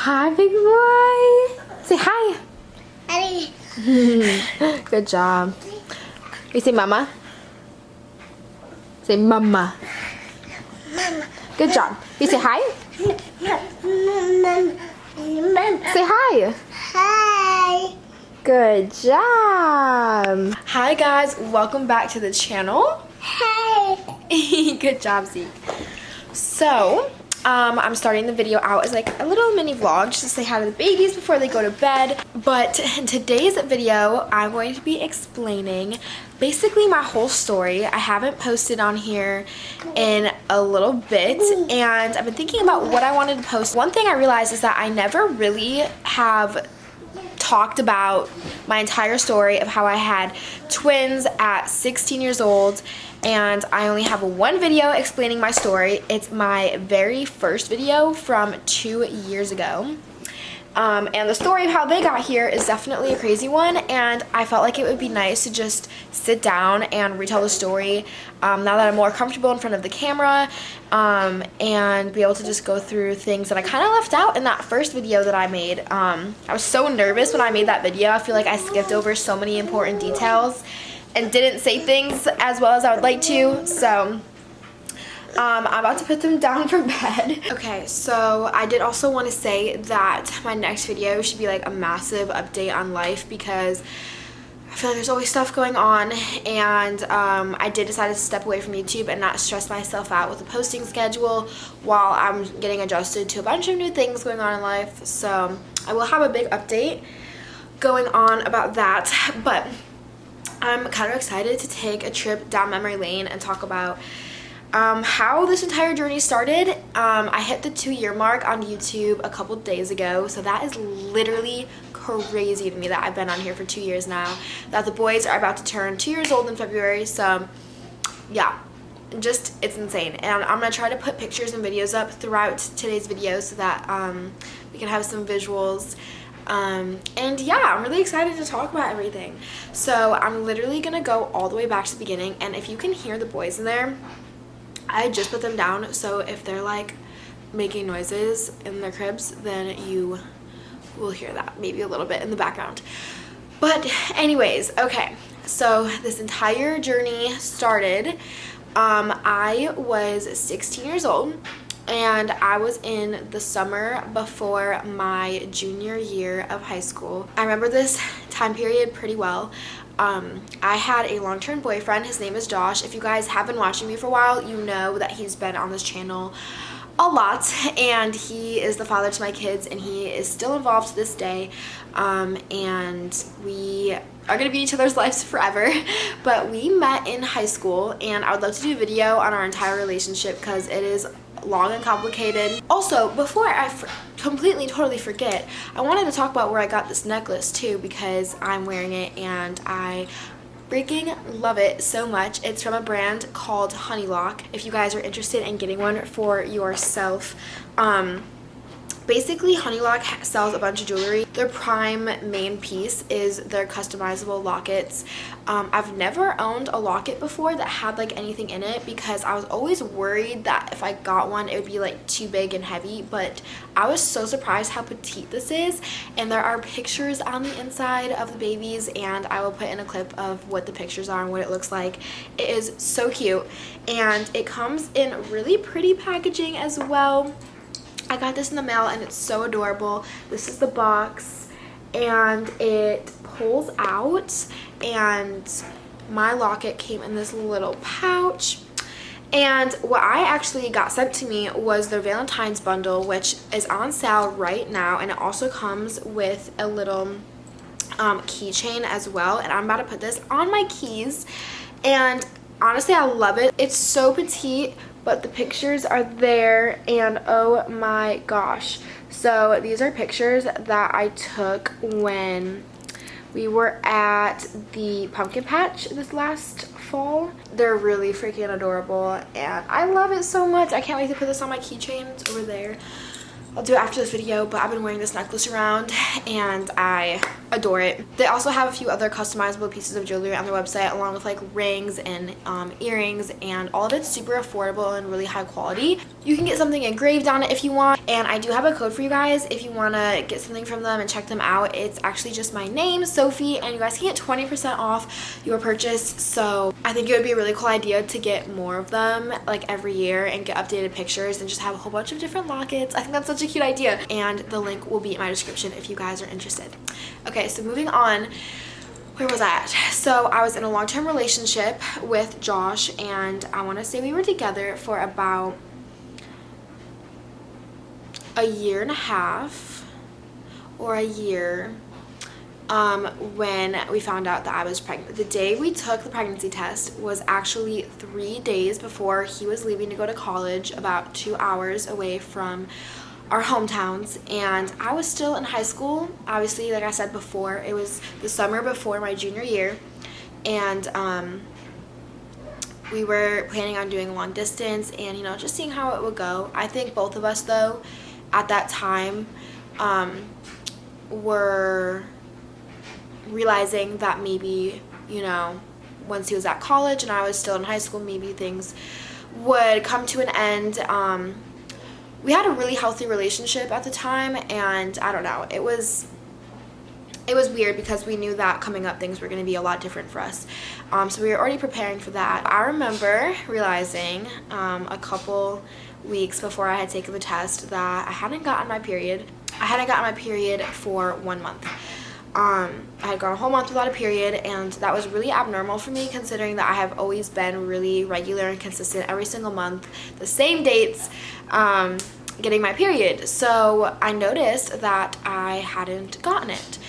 Hi, big boy. Say hi. Daddy. Good job. You say mama. Say mama. Mama. Good job. You say hi. Say hi. Hi. Good job. Hi guys, welcome back to the channel. Hi. Good job, Zeke. So, I'm starting the video out as like a little mini vlog just to say hi to the babies before they go to bed. But in today's video, I'm going to be explaining basically my whole story. I haven't posted on here in a little bit, and I've been thinking about what I wanted to post. One thing I realized is that I never really have talked about my entire story of how I had twins at 16 years old, and I only have one video explaining my story. It's my very first video from 2 years ago. And the story of how they got here is definitely a crazy one, and I felt like it would be nice to just sit down and retell the story now that I'm more comfortable in front of the camera, and be able to just go through things that I kind of left out in that first video that I made. I was so nervous when I made that video. I feel like I skipped over so many important details and didn't say things as well as I would like to, so I'm about to put them down for bed. Okay, so I did also want to say that my next video should be like a massive update on life, because I feel like there's always stuff going on, and I did decide to step away from YouTube and not stress myself out with the posting schedule while I'm getting adjusted to a bunch of new things going on in life. So I will have a big update going on about that, but I'm kind of excited to take a trip down memory lane and talk about how this entire journey started. I hit the 2-year mark on YouTube a couple days ago, so that is literally crazy to me that I've been on here for 2 years now, that the boys are about to turn 2 years old in February. So yeah, just it's insane, and I'm gonna try to put pictures and videos up throughout today's video so that we can have some visuals. And yeah, I'm really excited to talk about everything. So I'm literally gonna go all the way back to the beginning, and if you can hear the boys in there, I just put them down, so if they're like making noises in their cribs, then you will hear that maybe a little bit in the background. But anyways, okay, so this entire journey started, I was 16 years old, and I was in the summer before my junior year of high school. I remember this time period pretty well. I had a long-term boyfriend. His name is Josh. If you guys have been watching me for a while, you know that he's been on this channel a lot, and he is the father to my kids, and he is still involved to this day, and we are gonna be in each other's lives forever. But we met in high school, and I would love to do a video on our entire relationship because it is long and complicated. Also, before I completely totally forget, I wanted to talk about where I got this necklace too, because I'm wearing it and I freaking love it so much. It's from a brand called Honeylock. If you guys are interested in getting one for yourself, basically Honeylock sells a bunch of jewelry. Their prime main piece is their customizable lockets. I've never owned a locket before that had like anything in it, because I was always worried that if I got one it would be like too big and heavy, but I was so surprised how petite this is. And there are pictures on the inside of the babies, and I will put in a clip of what the pictures are and what it looks like. It is so cute, and it comes in really pretty packaging as well. I got this in the mail, and it's so adorable. This is the box, and it pulls out, and my locket came in this little pouch. And what I actually got sent to me was their Valentine's bundle, which is on sale right now, and it also comes with a little keychain as well, and I'm about to put this on my keys, and honestly I love it. It's so petite, but the pictures are there, and oh my gosh. So these are pictures that I took when we were at the pumpkin patch this last fall. They're really freaking adorable, and I love it so much. I can't wait to put this on my keychain. It's over there. I'll do it after this video, but I've been wearing this necklace around and I adore it. They also have a few other customizable pieces of jewelry on their website, along with like rings and earrings, and all of it's super affordable and really high quality. You can get something engraved on it if you want, and I do have a code for you guys if you want to get something from them and check them out. It's actually just my name, Sophie, and you guys can get 20% off your purchase. So I think it would be a really cool idea to get more of them like every year and get updated pictures and just have a whole bunch of different lockets. I think that's such a cute idea, and the link will be in my description if you guys are interested. Okay, so moving on, where was I at? So I was in a long-term relationship with Josh, and I want to say we were together for about a year and a half or a year when we found out that I was pregnant. The day we took the pregnancy test was actually 3 days before he was leaving to go to college, about 2 hours away from our hometowns, and I was still in high school. Obviously, like I said before, it was the summer before my junior year, and we were planning on doing long distance and, you know, just seeing how it would go. I think both of us, though, at that time were realizing that maybe, you know, once he was at college and I was still in high school, maybe things would come to an end. We had a really healthy relationship at the time, and I don't know, it was weird because we knew that coming up things were going to be a lot different for us. So we were already preparing for that. I remember realizing a couple weeks before I had taken the test that I hadn't gotten my period. I hadn't gotten my period for 1 month. I had gone a whole month without a period, and that was really abnormal for me, considering that I have always been really regular and consistent every single month, the same dates, getting my period. So I noticed that I hadn't gotten it.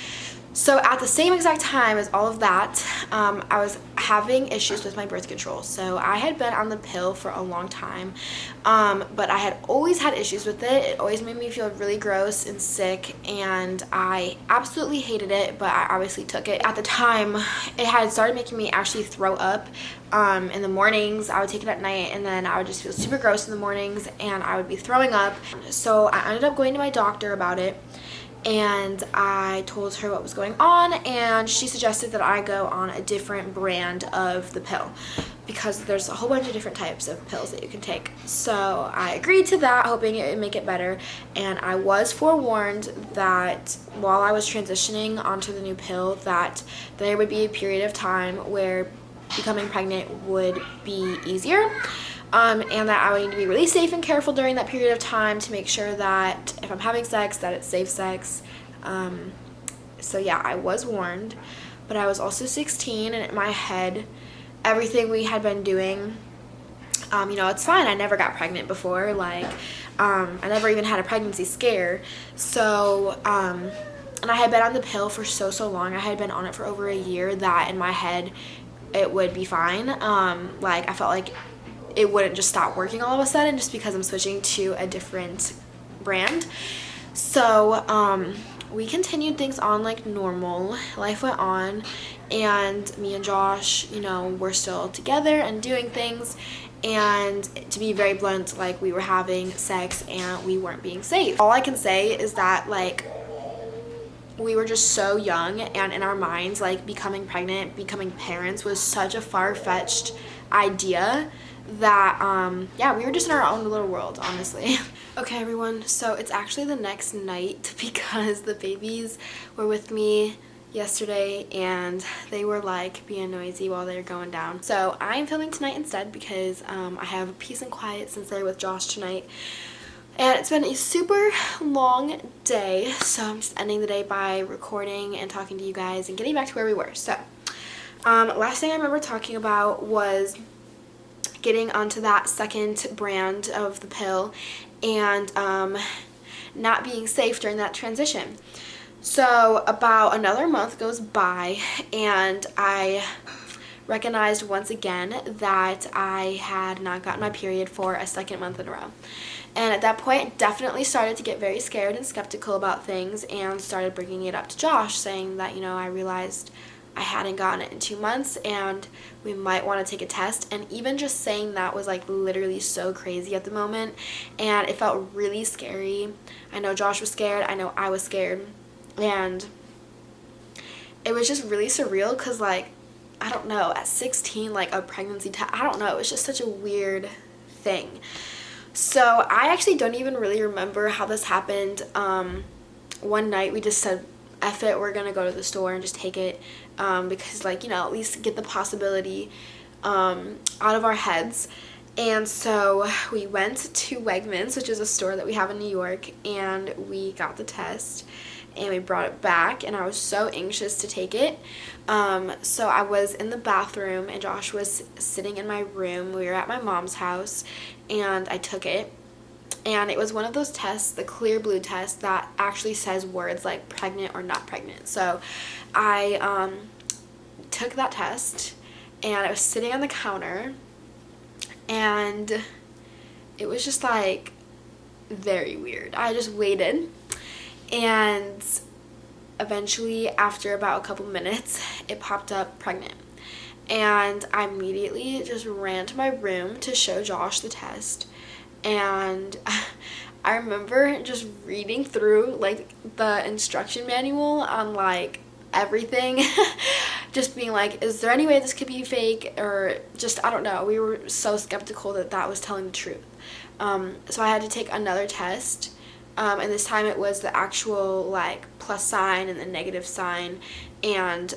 So at the same exact time as all of that, I was having issues with my birth control. So I had been on the pill for a long time, but I had always had issues with it. It always made me feel really gross and sick, and I absolutely hated it, but I obviously took it. At the time, it had started making me actually throw up in the mornings. I would take it at night, and then I would just feel super gross in the mornings, and I would be throwing up. So I ended up going to my doctor about it, and I told her what was going on, and she suggested that I go on a different brand of the pill because there's a whole bunch of different types of pills that you can take. So I agreed to that, hoping it would make it better, and I was forewarned that while I was transitioning onto the new pill that there would be a period of time where becoming pregnant would be easier. And that I would need to be really safe and careful during that period of time to make sure that if I'm having sex, that it's safe sex. So yeah, I was warned, but I was also 16, and in my head, everything we had been doing, you know, it's fine. I never got pregnant before. Like, I never even had a pregnancy scare. So, and I had been on the pill for so long. I had been on it for over a year, that in my head, it would be fine. Like, I felt like it wouldn't just stop working all of a sudden just because I'm switching to a different brand. So we continued things on like normal. Life went on, and me and Josh, you know, we're still together and doing things, and to be very blunt, like, we were having sex and we weren't being safe. All I can say is that, like, we were just so young, and in our minds, like, becoming pregnant, becoming parents was such a far-fetched idea that yeah, we were just in our own little world, honestly. Okay, everyone, so it's actually the next night because the babies were with me yesterday and they were like being noisy while they were going down. So I'm filming tonight instead because I have peace and quiet since they're with Josh tonight. And it's been a super long day, so I'm just ending the day by recording and talking to you guys and getting back to where we were. So last thing I remember talking about was getting onto that second brand of the pill and not being safe during that transition. So about another month goes by, and I recognized once again that I had not gotten my period for a second month in a row. And at that point, definitely started to get very scared and skeptical about things, and started bringing it up to Josh, saying that, you know, I realized I hadn't gotten it in 2 months and we might want to take a test. And even just saying that was like literally so crazy at the moment, and it felt really scary. I know Josh was scared, I know I was scared, and it was just really surreal because, like, I don't know, at 16, like a pregnancy test, I don't know, it was just such a weird thing. So I actually don't even really remember how this happened. One night we just said, F it, we're gonna go to the store and just take it, because, like, you know, at least get the possibility out of our heads. And so we went to Wegmans, which is a store that we have in New York, and we got the test and we brought it back, and I was so anxious to take it. So I was in the bathroom and Josh was sitting in my room. We were at my mom's house and I took it, and it was one of those tests, the clear blue test, that actually says words like pregnant or not pregnant. So I took that test and I was sitting on the counter, and it was just like very weird. I just waited, and eventually after about a couple minutes it popped up pregnant, and I immediately just ran to my room to show Josh the test. And I remember just reading through like the instruction manual on like everything just being like, is there any way this could be fake, or just, I don't know, we were so skeptical that that was telling the truth. So I had to take another test, and this time it was the actual like plus sign and the negative sign, and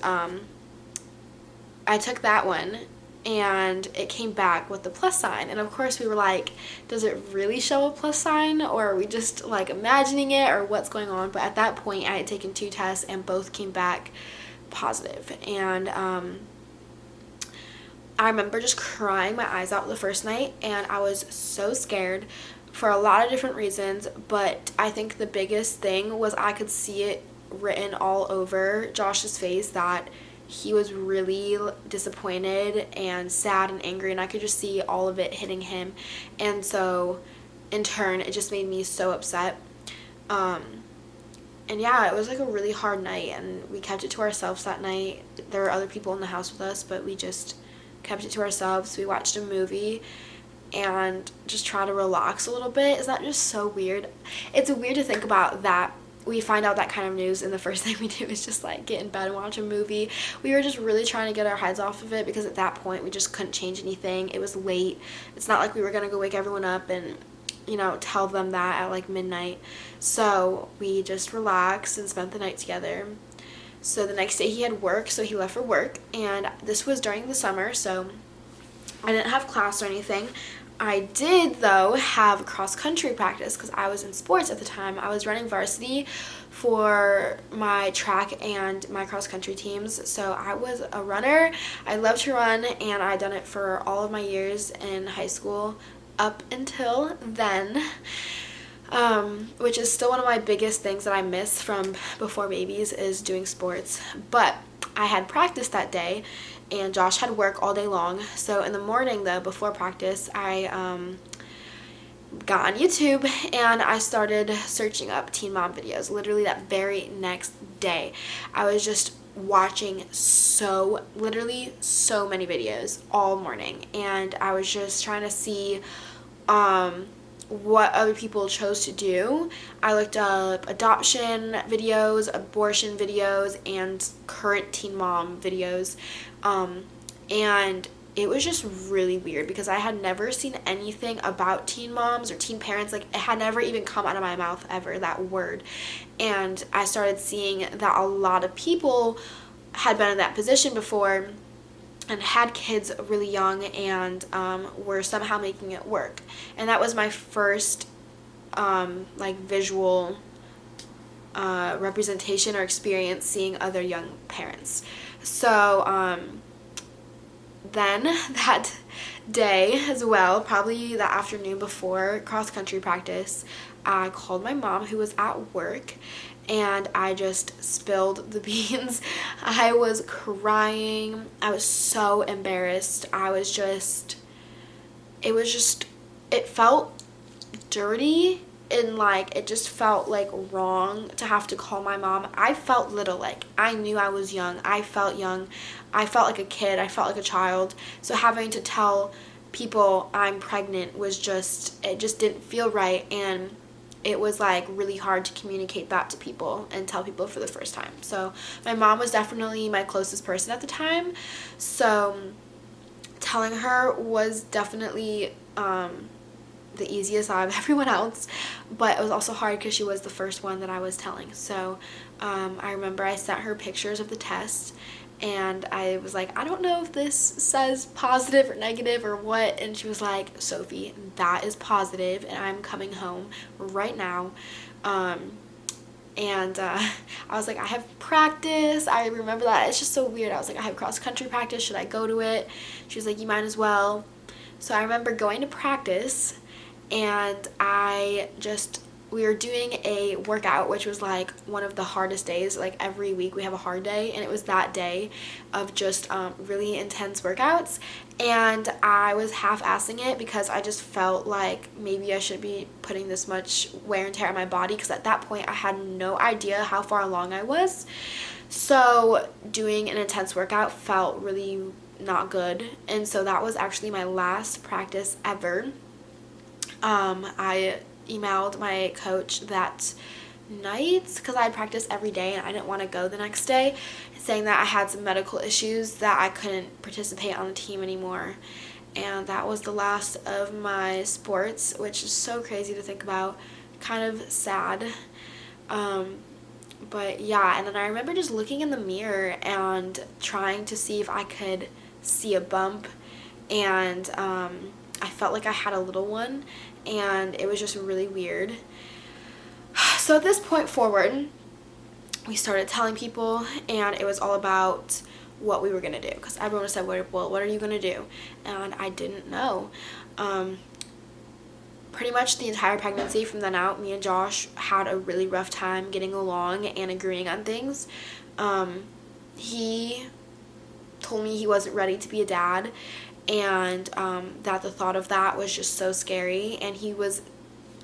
I took that one and it came back with the plus sign, and of course we were like, does it really show a plus sign, or are we just like imagining it, or what's going on? But at that point I had taken 2 tests and both came back positive. And I remember just crying my eyes out the first night, and I was so scared for a lot of different reasons, but I think the biggest thing was I could see it written all over Josh's face that he was really disappointed and sad and angry, and I could just see all of it hitting him. And so in turn it just made me so upset. And yeah, it was like a really hard night, and we kept it to ourselves that night. There were other people in the house with us, but we just kept it to ourselves. We watched a movie and just try to relax a little bit. Is that just so weird? It's weird to think about that we find out that kind of news and the first thing we do is just like get in bed and watch a movie. We were just really trying to get our heads off of it because at that point we just couldn't change anything. It was late. It's not like we were gonna go wake everyone up and, you know, tell them that at like midnight. So we just relaxed and spent the night together. So the next day he had work, so he left for work, and this was during the summer, so I didn't have class or anything. I did, though, have cross-country practice because I was in sports at the time. I was running varsity for my track and my cross-country teams, so I was a runner. I loved to run, and I had done it for all of my years in high school up until then, which is still one of my biggest things that I miss from before babies is doing sports. But I had practice that day, and Josh had work all day long. So in the morning, though, before practice, I got on YouTube and I started searching up teen mom videos. Literally that very next day, I was just watching literally so many videos all morning, and I was just trying to see what other people chose to do. I looked up adoption videos, abortion videos, and current teen mom videos, and it was just really weird because I had never seen anything about teen moms or teen parents. Like, it had never even come out of my mouth ever, that word. And I started seeing that a lot of people had been in that position before and had kids really young and were somehow making it work. And that was my first like visual representation or experience seeing other young parents. So then that day as well, probably the afternoon before cross-country practice, I called my mom, who was at work, and I just spilled the beans. I was crying. I was so embarrassed. It felt dirty and like it just felt like wrong to have to call my mom. I felt little, like I knew I was young. I felt young. I felt like a kid. I felt like a child. So having to tell people I'm pregnant was just, it just didn't feel right, and it was like really hard to communicate that to people and tell people for the first time. So my mom was definitely my closest person at the time, so telling her was definitely the easiest out of everyone else, but it was also hard because she was the first one that I was telling. So I remember I sent her pictures of the test, and I was like, I don't know if this says positive or negative or what, and she was like, Sophie, that is positive, and I'm coming home right now. I was like, I have practice. I remember that. It's just so weird. I was like, I have cross-country practice. Should I go to it? She was like, you might as well. So I remember going to practice, and we were doing a workout, which was like one of the hardest days. Like every week we have a hard day, and it was that day of just really intense workouts, and I was half-assing it because I just felt like maybe I shouldn't be putting this much wear and tear on my body, because at that point I had no idea how far along I was. So doing an intense workout felt really not good, and so that was actually my last practice ever. I emailed my coach that night because I had practice every day and I didn't want to go the next day, saying that I had some medical issues that I couldn't participate on the team anymore. And that was the last of my sports, which is so crazy to think about, kind of sad. But yeah, and then I remember just looking in the mirror and trying to see if I could see a bump, and I felt like I had a little one, and it was just really weird. So at this point forward, we started telling people, and it was all about what we were going to do, because everyone said, well, what are you going to do? And I didn't know. Pretty much the entire pregnancy from then out, me and Josh had a really rough time getting along and agreeing on things. He told me he wasn't ready to be a dad, and that the thought of that was just so scary. And he was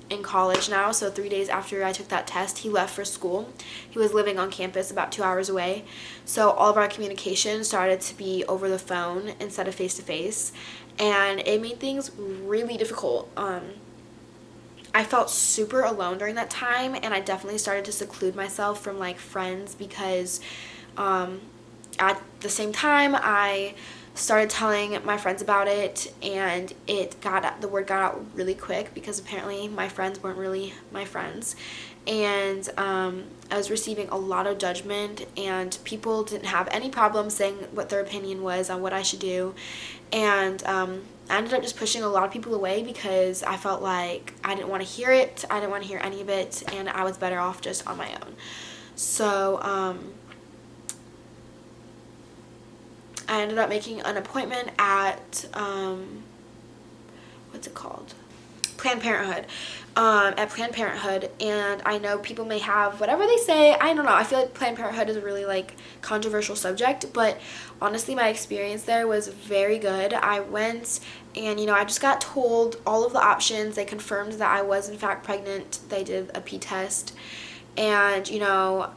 in college now, so 3 days after I took that test, he left for school. He was living on campus about 2 hours away, so all of our communication started to be over the phone instead of face-to-face, and it made things really difficult. I felt super alone during that time, and I definitely started to seclude myself from like friends, because at the same time I started telling my friends about it, and the word got out really quick, because apparently my friends weren't really my friends, and I was receiving a lot of judgment, and people didn't have any problem saying what their opinion was on what I should do, and I ended up just pushing a lot of people away because I felt like I didn't want to hear it. I didn't want to hear any of it, and I was better off just on my own. So I ended up making an appointment at what's it called? Planned Parenthood. At Planned Parenthood, and I know people may have whatever they say. I don't know. I feel like Planned Parenthood is a really like controversial subject, but honestly my experience there was very good. I went, and I just got told all of the options. They confirmed that I was in fact pregnant. They did a pee test, and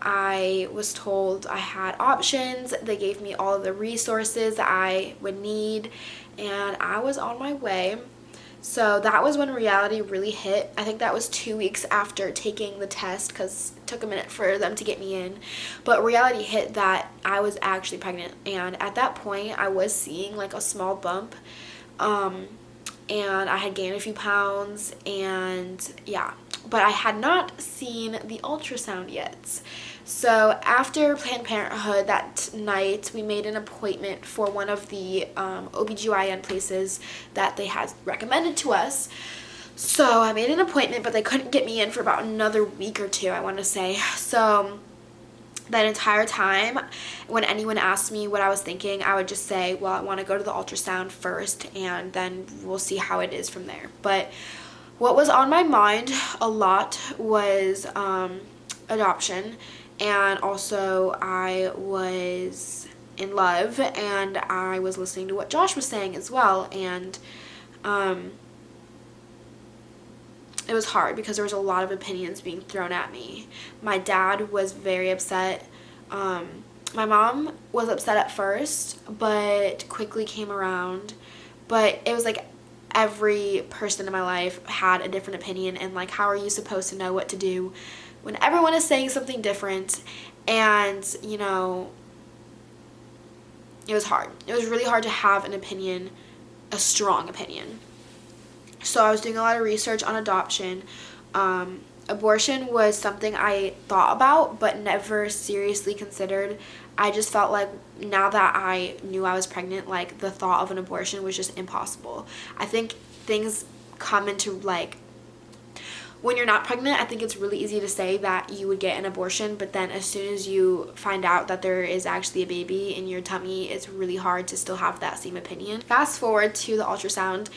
I was told I had options. They gave me all of the resources that I would need, and I was on my way. So that was when reality really hit. I think that was 2 weeks after taking the test, because it took a minute for them to get me in. But reality hit that I was actually pregnant, and at that point I was seeing like a small bump, and I had gained a few pounds, and yeah. But I had not seen the ultrasound yet. So after Planned Parenthood that night, we made an appointment for one of the OBGYN places that they had recommended to us. So I made an appointment, but they couldn't get me in for about another week or two, I want to say. So that entire time, when anyone asked me what I was thinking, I would just say, well, I want to go to the ultrasound first, and then we'll see how it is from there. But what was on my mind a lot was adoption. And also I was in love, and I was listening to what Josh was saying as well, and it was hard because there was a lot of opinions being thrown at me. My dad was very upset. My mom was upset at first, but quickly came around. But it was like every person in my life had a different opinion, and like, how are you supposed to know what to do when everyone is saying something different? And, you know, it was hard. It was really hard to have an opinion, a strong opinion. So I was doing a lot of research on adoption. Abortion was something I thought about but never seriously considered. I just felt like now that I knew I was pregnant, like the thought of an abortion was just impossible. I think things come into like, when you're not pregnant, I think it's really easy to say that you would get an abortion, but then as soon as you find out that there is actually a baby in your tummy, it's really hard to still have that same opinion. Fast forward to the ultrasound.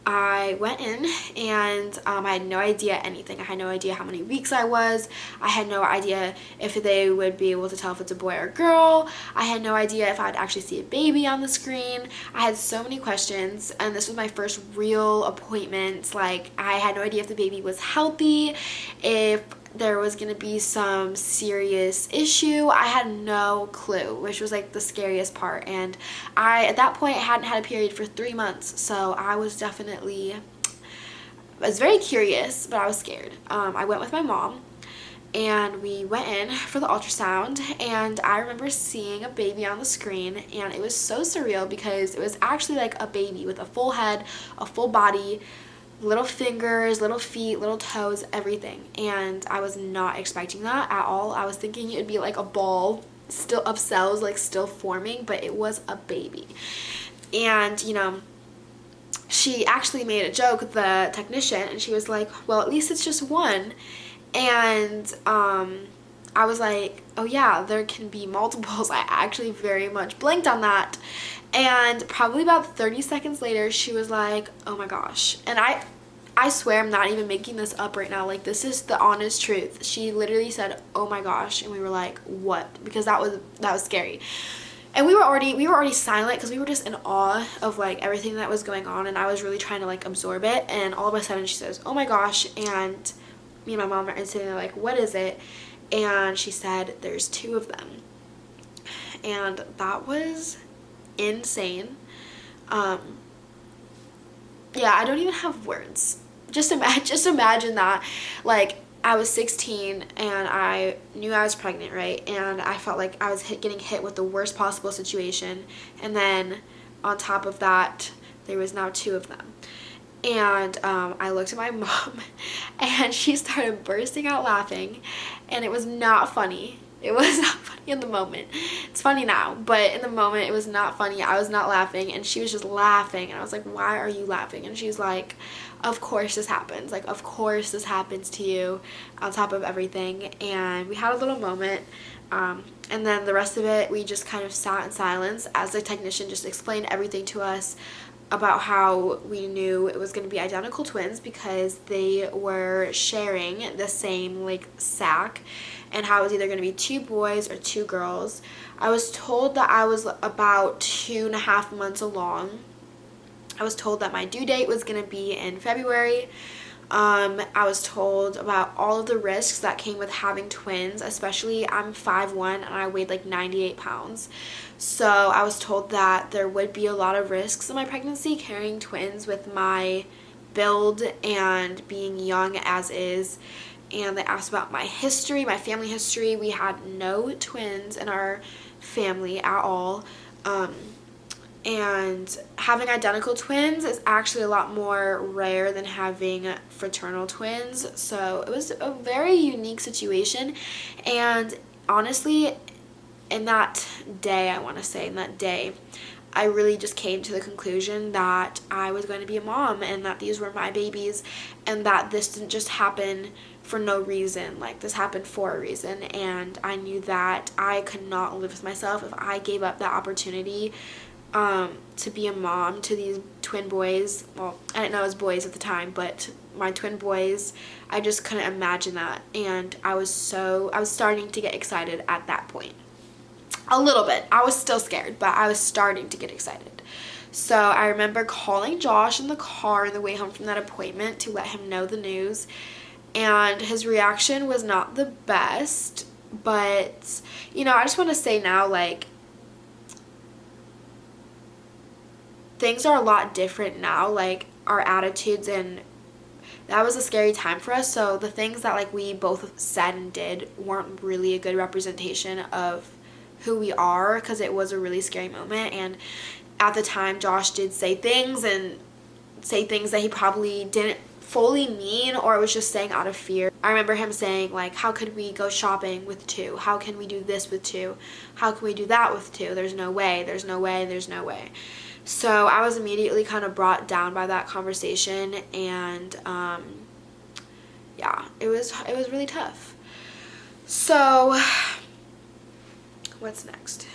I went in and I had no idea anything. I had no idea how many weeks I was. I had no idea if they would be able to tell if it's a boy or a girl. I had no idea if I'd actually see a baby on the screen. I had so many questions, and this was my first real appointment. Like, I had no idea if the baby was healthy, if there was gonna be some serious issue. I had no clue, which was like the scariest part. And I, at that point, hadn't had a period for 3 months, so I was very curious, but I was scared. I went with my mom, and we went in for the ultrasound, and I remember seeing a baby on the screen, and it was so surreal because it was actually like a baby with a full head, a full body, little fingers, little feet, little toes, everything. And I was not expecting that at all. I was thinking it would be like a ball still of cells, like still forming, but it was a baby. And, you know, she actually made a joke, the technician, and she was like, well, at least it's just one. And I was like, oh yeah, there can be multiples. I actually very much blanked on that. And probably about 30 seconds later, she was like, oh my gosh. And I swear I'm not even making this up right now. Like, this is the honest truth. She literally said, oh my gosh. And we were like, what? Because that was scary. And we were already silent because we were just in awe of like everything that was going on. And I was really trying to like absorb it. And all of a sudden she says, oh my gosh. And me and my mom are sitting there like, what is it? And she said, there's 2 of them. And that was insane. Yeah, I don't even have words. Just imagine that. Like, I was 16 and I knew I was pregnant, right? And I felt like I was getting hit with the worst possible situation. And then on top of that, there was now 2 of them. And I looked at my mom, and she started bursting out laughing, and it was not funny. It was not funny in the moment. It's funny now, but in the moment it was not funny. I was not laughing, and she was just laughing, and I was like, why are you laughing? And she's like, of course this happens. Like, of course this happens to you on top of everything. And we had a little moment, and then the rest of it, we just kind of sat in silence as the technician just explained everything to us about how we knew it was going to be identical twins because they were sharing the same like sac, and how it was either going to be 2 boys or 2 girls. I was told that I was about 2.5 months along. I was told that my due date was going to be in February. I was told about all of the risks that came with having twins, especially I'm 5'1" and I weighed like 98 pounds. So I was told that there would be a lot of risks in my pregnancy carrying twins with my build and being young as is. And they asked about my history, my family history. We had no twins in our family at all. And having identical twins is actually a lot more rare than having fraternal twins. So it was a very unique situation. And honestly, in that day, I really just came to the conclusion that I was going to be a mom, and that these were my babies, and that this didn't just happen for no reason. Like, this happened for a reason, and I knew that I could not live with myself if I gave up that opportunity to be a mom to these twin boys. Well, I didn't know it was boys at the time, but my twin boys, I just couldn't imagine that. And I was starting to get excited at that point. A little bit. I was still scared, but I was starting to get excited. So I remember calling Josh in the car on the way home from that appointment to let him know the news, and his reaction was not the best. But I just want to say now, like, things are a lot different now, like our attitudes, and that was a scary time for us. So the things that like we both said and did weren't really a good representation of who we are, because it was a really scary moment. And at the time, Josh did say things that he probably didn't fully mean, or it was just saying out of fear. I remember him saying, like, how could we go shopping with two? How can we do this with two? How can we do that with two? There's no way, there's no way, there's no way. So I was immediately kind of brought down by that conversation, and yeah, it was really tough. So what's next?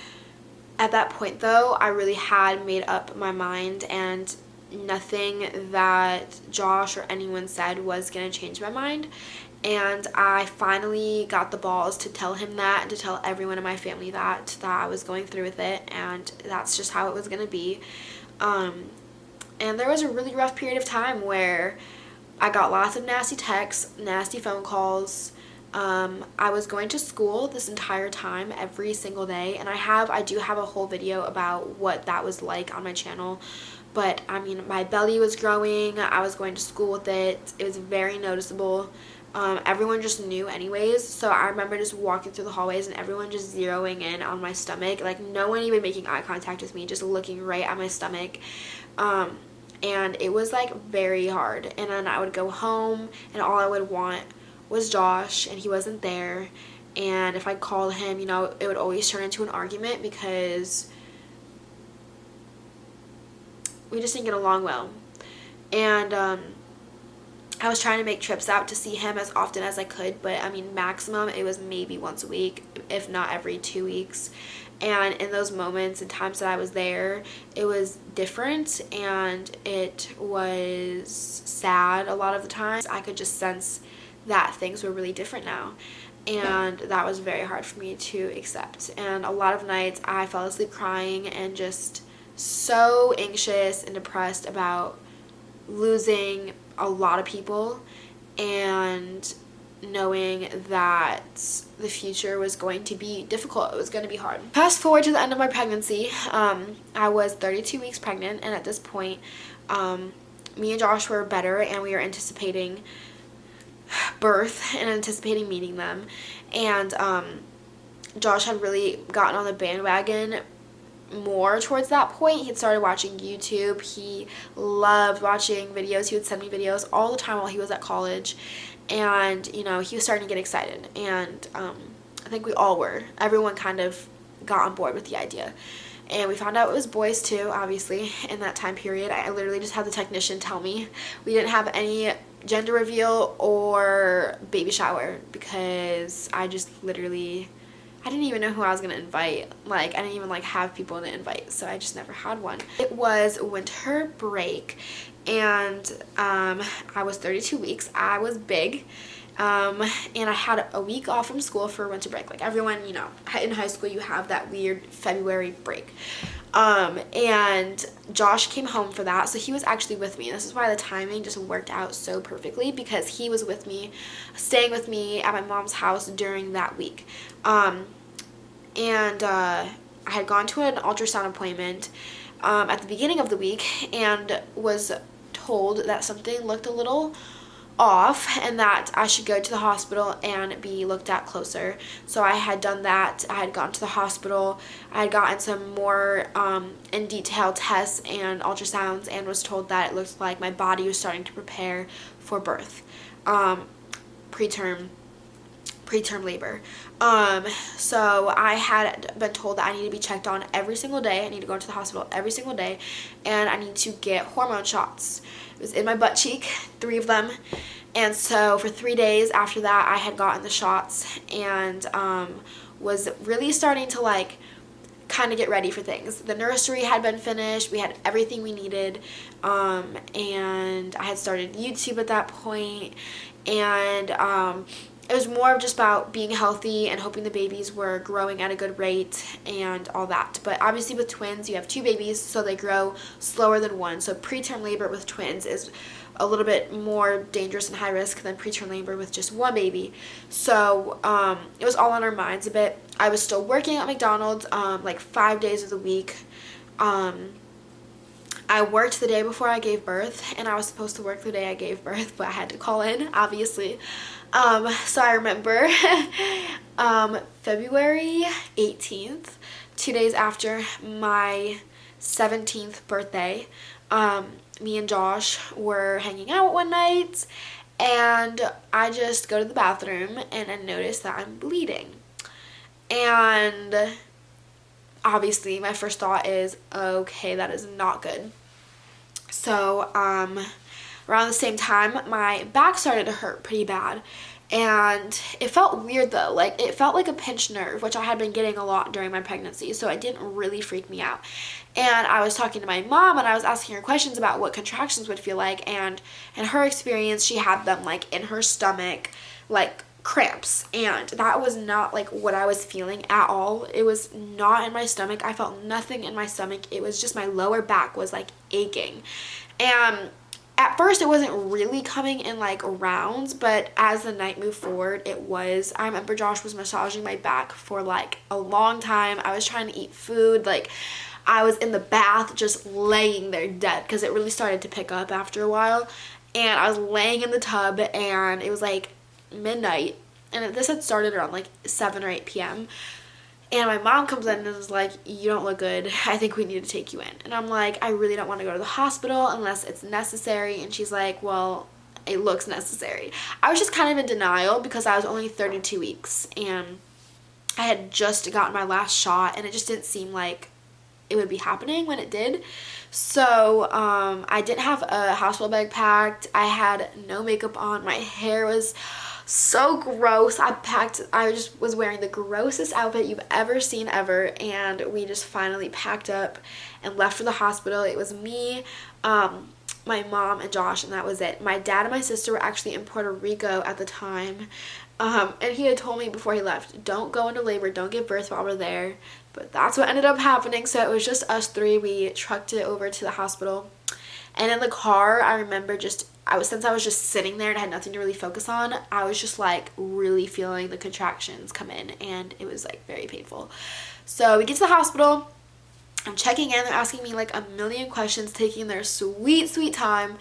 At that point though, I really had made up my mind, and nothing that Josh or anyone said was going to change my mind. And I finally got the balls to tell him that, and to tell everyone in my family that I was going through with it, and that's just how it was going to be. And there was a really rough period of time where I got lots of nasty texts, nasty phone calls. I was going to school this entire time, every single day, and I do have a whole video about what that was like on my channel. But I mean, my belly was growing, I was going to school with it, it was very noticeable. Everyone just knew anyways, so I remember just walking through the hallways and everyone just zeroing in on my stomach, like no one even making eye contact with me, just looking right at my stomach. And it was like very hard. And then I would go home and all I would want was Josh, and he wasn't there. And if I called him, it would always turn into an argument because we just didn't get along well. And I was trying to make trips out to see him as often as I could, but I mean, maximum it was maybe once a week, if not every 2 weeks. And in those moments and times that I was there, it was different, and it was sad a lot of the times. I could just sense that things were really different now, and that was very hard for me to accept. And a lot of nights I fell asleep crying and just so anxious and depressed about losing a lot of people, and knowing that the future was going to be difficult. It was going to be hard. Fast forward to the end of my pregnancy. I was 32 weeks pregnant, and at this point, me and Josh were better, and we were anticipating birth and anticipating meeting them. And Josh had really gotten on the bandwagon more towards that point. He had started watching YouTube. He loved watching videos. He would send me videos all the time while he was at college, and he was starting to get excited, and I think we all were. Everyone kind of got on board with the idea, and we found out it was boys too, obviously. In that time period, I literally just had the technician tell me. We didn't have any gender reveal or baby shower because I didn't even know who I was going to invite. Like, I didn't even have people to invite, so I just never had one. It was winter break, and I was 32 weeks. I was big, and I had a week off from school for winter break. Like everyone, in high school you have that weird February break. And Josh came home for that, so he was actually with me. This is why the timing just worked out so perfectly, because he was with me, staying with me at my mom's house during that week. And I had gone to an ultrasound appointment at the beginning of the week, and was told that something looked a little off and that I should go to the hospital and be looked at closer. So I had done that. I had gone to the hospital. I had gotten some more in detail tests and ultrasounds, and was told that it looked like my body was starting to prepare for birth, preterm labor. So I had been told that I need to be checked on every single day. I need to go to the hospital every single day, and I need to get hormone shots. It was in my butt cheek, 3 of them. And so for 3 days after that, I had gotten the shots, and was really starting to kind of get ready for things. The nursery had been finished. We had everything we needed. And I had started YouTube at that point. And it was more of just about being healthy and hoping the babies were growing at a good rate and all that. But obviously with twins, you have 2 babies, so they grow slower than one. So preterm labor with twins is a little bit more dangerous and high risk than preterm labor with just 1 baby. So it was all on our minds a bit. I was still working at McDonald's like 5 days of the week. I worked the day before I gave birth, and I was supposed to work the day I gave birth, but I had to call in, obviously. So I remember February 18th, 2 days after my 17th birthday, me and Josh were hanging out one night, and I just go to the bathroom, and I notice that I'm bleeding. And obviously my first thought is, okay, that is not good. So around the same time, my back started to hurt pretty bad, and it felt weird though. Like, it felt like a pinched nerve, which I had been getting a lot during my pregnancy, so it didn't really freak me out. And I was talking to my mom, and I was asking her questions about what contractions would feel like, and in her experience, she had them like in her stomach, like cramps, and that was not like what I was feeling at all. It was not in my stomach. I felt nothing in my stomach. It was just my lower back was like aching. And at first it wasn't really coming in like rounds, but as the night moved forward, it was. I remember Josh was massaging my back for like a long time. I was trying to eat food. Like, I was in the bath just laying there dead because it really started to pick up after a while. And I was laying in the tub, and it was like midnight, and this had started around like 7 or 8 p.m. and my mom comes in and is like, you don't look good, I think we need to take you in. And I'm like, I really don't want to go to the hospital unless it's necessary. And she's like, well, it looks necessary. I was just kind of in denial because I was only 32 weeks and I had just gotten my last shot, and it just didn't seem like it would be happening when it did. So I didn't have a hospital bag packed. I had no makeup on. My hair was so gross. I just was wearing the grossest outfit you've ever seen ever, and we just finally packed up and left for the hospital. It was me, my mom, and Josh, and that was it. My dad and my sister were actually in Puerto Rico at the time, and he had told me before he left, don't go into labor, don't give birth while we're there. But that's what ended up happening. So it was just us 3. We trucked it over to the hospital. And in the car, I remember since I was just sitting there and I had nothing to really focus on, I was just like really feeling the contractions come in, and it was like very painful. So we get to the hospital. I'm checking in. They're asking me like a million questions, taking their sweet, sweet time,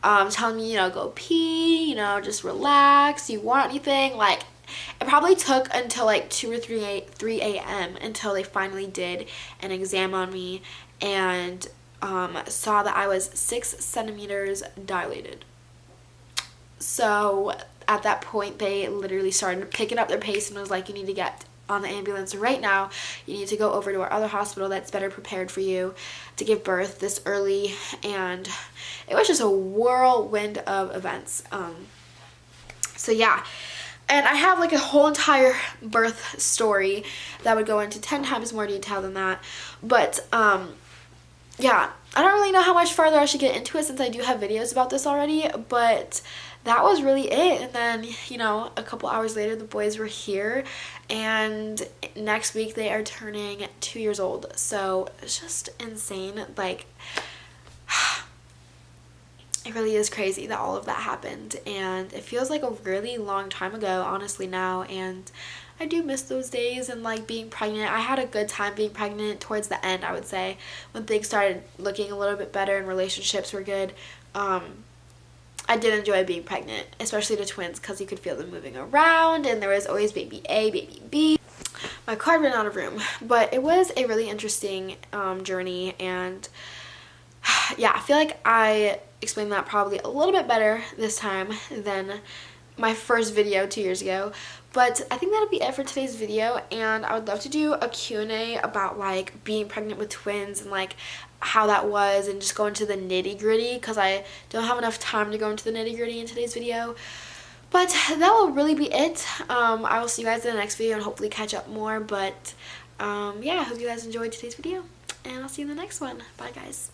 telling me, go pee, just relax. Do you want anything? Like, it probably took until like 2 or 3 a.m. until they finally did an exam on me and saw that I was 6 centimeters dilated. So at that point, they literally started picking up their pace and was like, you need to get on the ambulance right now. You need to go over to our other hospital that's better prepared for you to give birth this early. And it was just a whirlwind of events. So yeah. And I have like a whole entire birth story that would go into 10 times more detail than that. But yeah, I don't really know how much further I should get into it since I do have videos about this already. But that was really it. And then, a couple hours later, the boys were here. And next week they are turning 2 years old. So it's just insane. Like, it really is crazy that all of that happened, and it feels like a really long time ago, honestly, now, and I do miss those days and like being pregnant. I had a good time being pregnant towards the end, I would say, when things started looking a little bit better and relationships were good. I did enjoy being pregnant, especially the twins, because you could feel them moving around, and there was always baby A, baby B. My card ran out of room, but it was a really interesting journey, and yeah, I feel like I explained that probably a little bit better this time than my first video 2 years ago. But I think that'll be it for today's video, and I would love to do a Q&A about like being pregnant with twins and like how that was, and just go into the nitty-gritty, because I don't have enough time to go into the nitty-gritty in today's video. But that will really be it. I will see you guys in the next video and hopefully catch up more. But yeah, I hope you guys enjoyed today's video, and I'll see you in the next one. Bye, guys.